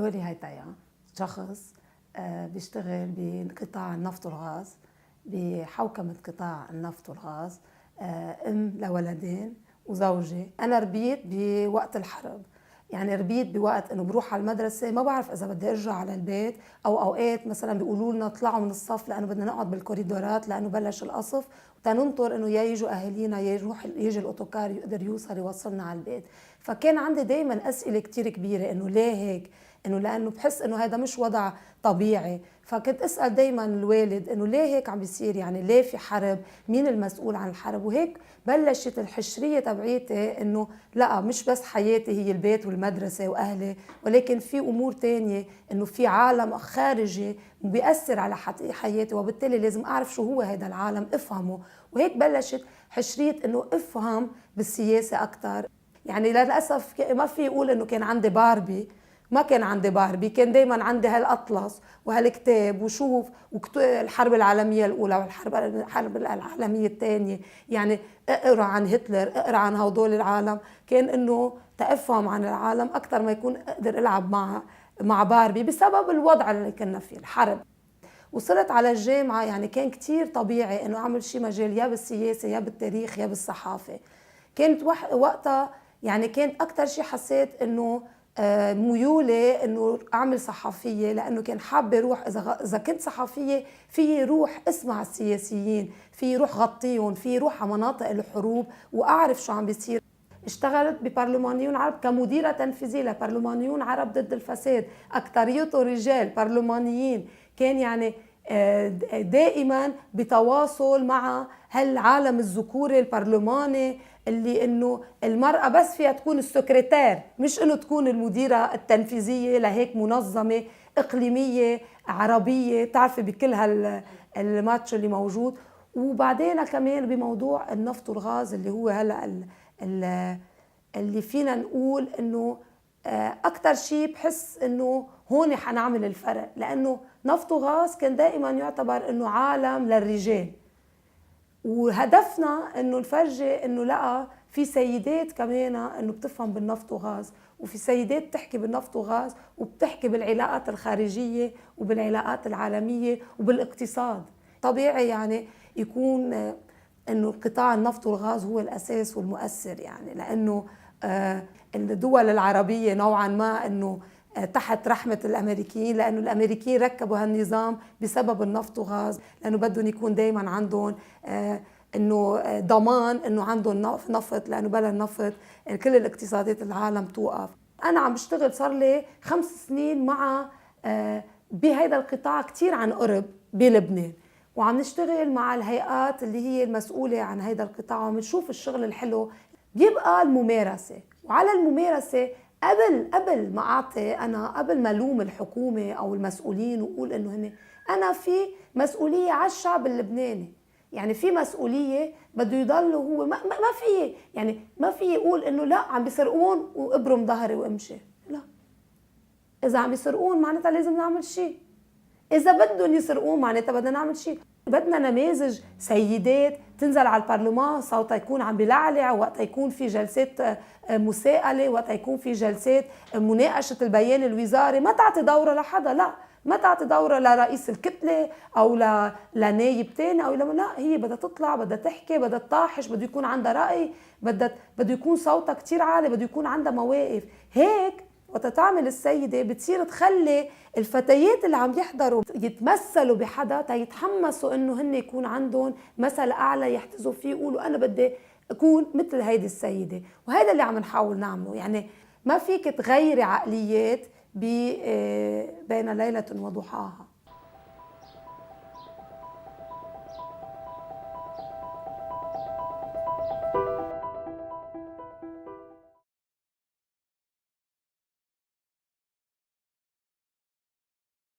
شغلي هيتايا شخص بيشتغل بقطاع النفط والغاز، بحوكمة قطاع النفط والغاز، أم لولدين وزوجة. أنا ربيت بوقت الحرب، يعني ربيت بوقت انه بروح على المدرسه ما بعرف اذا بدي ارجع على البيت، او اوقات مثلا بيقولوا لنا اطلعوا من الصف لانه بدنا نقعد بالكوريدورات لانه بلش القصف، وتننطر انه يا يجوا اهالينا يا يجي الاوتوكار يقدر يوصلنا على البيت. فكان عندي دائما اسئله كثير كبيره انه ليه هيك، انه لانه بحس انه هذا مش وضع طبيعي. فكنت اسال دائما الوالد انه ليه هيك عم بيصير، يعني ليه في حرب، مين المسؤول عن الحرب. وهيك بلشت الحشريه تبعيتي انه لا، مش بس حياتي هي البيت والمدرسه واهلي، ولكن في امور تانية، انه في عالم خارجي بيأثر على حياتي، وبالتالي لازم اعرف شو هو هذا العالم، افهمه. وهيك بلشت حشريه انه افهم بالسياسه اكثر. يعني للاسف ما في يقول انه كان عندي باربي، ما كان عندي باربي، كان دايما عندي هالاطلس وهالكتاب وشوف الحرب العالميه الاولى والحرب العالميه الثانيه، يعني اقرا عن هتلر، اقرا عن هدول العالم. كان انه تفهم عن العالم اكثر ما يكون اقدر العب مع باربي بسبب الوضع اللي كنا فيه، الحرب. وصلت على الجامعه يعني كان كتير طبيعي انه اعمل شيء مجال يا بالسياسه يا بالتاريخ يا بالصحافه. كانت وقتها يعني كانت اكثر شيء حسيت انه ميولي انه اعمل صحفيه، لانه كان حابه روح اذا كنت صحفيه في روح اسمع السياسيين، في روح غطيهم، في روح على مناطق الحروب واعرف شو عم بيصير. اشتغلت ببرلمانيون عرب كمديرة تنفيذية لبرلمانيون عرب ضد الفساد، أكثريته رجال برلمانيين. كان يعني دائما بتواصل مع هالعالم الذكوري البرلماني، اللي انه المرأة بس فيها تكون السكرتير، مش انه تكون المديرة التنفيذية لهيك منظمة اقليمية عربية، تعرفي بكل هالماتش اللي موجود. وبعدين كمان بموضوع النفط والغاز اللي هو هلا اللي فينا نقول انه اكثر شيء بحس انه هون حنعمل الفرق، لانه نفط وغاز كان دائما يعتبر انه عالم للرجال، وهدفنا انه نفرجي انه لا، في سيدات كمان انه بتفهم بالنفط وغاز، وفي سيدات بتحكي بالنفط وغاز وبتحكي بالعلاقات الخارجية وبالعلاقات العالمية وبالاقتصاد. طبيعي يعني يكون انه قطاع النفط والغاز هو الاساس والمؤثر، يعني لانه الدول العربية نوعا ما انه تحت رحمة الأمريكيين، لأنه الأمريكيين ركبوا هالنظام بسبب النفط وغاز، لأنه بدهم يكون دايما عندهم إنه ضمان إنه عندهم نفط، لأنه بلا النفط كل الاقتصادات العالم توقف. أنا عم بشتغل صار لي 5 سنين مع بهذا القطاع كتير عن قرب بلبنان، وعم نشتغل مع الهيئات اللي هي المسؤولة عن هذا القطاع، وعم نشوف الشغل الحلو. بيبقى الممارسة، وعلى الممارسة قبل ما أعطي، أنا قبل ما لوم الحكومة أو المسؤولين وأقول إنه هن، أنا في مسؤولية على الشعب اللبناني. يعني في مسؤولية بده يضل هو ما في، يعني ما في يقول إنه لا عم بيسرقون وابرم ظهري وامشي، لا. إذا عم بيسرقون معناتها لازم نعمل شيء، إذا بدهم يسرقون معناتها بدنا نعمل شيء. بدنا نماذج سيدات تنزل على البرلمان صوتها يكون عم بلعلع، وقت يكون في جلسات مساءلة، وقت يكون في جلسات مناقشة البيان الوزاري، ما تعطي دورة لحدا، لا، ما تعطي دورة لرئيس الكتلة أو لنايب تاني أو لا، هي بدها تطلع، بدها تحكي، بدها تطاحش، بده يكون عندها رأي، بده يكون صوتها كتير عالي، بده يكون عندها مواقف. هيك وقت تعمل السيدة بتصير تخلي الفتيات اللي عم يحضروا يتمثلوا بحدا تيتحمسوا انه هن يكون عندهم مثل اعلى يحتذوا فيه، يقولوا انا بدي اكون مثل هيدي السيدة. وهذا اللي عم نحاول نعمله. يعني ما فيك تغيري عقليات بين ليلة وضحاها.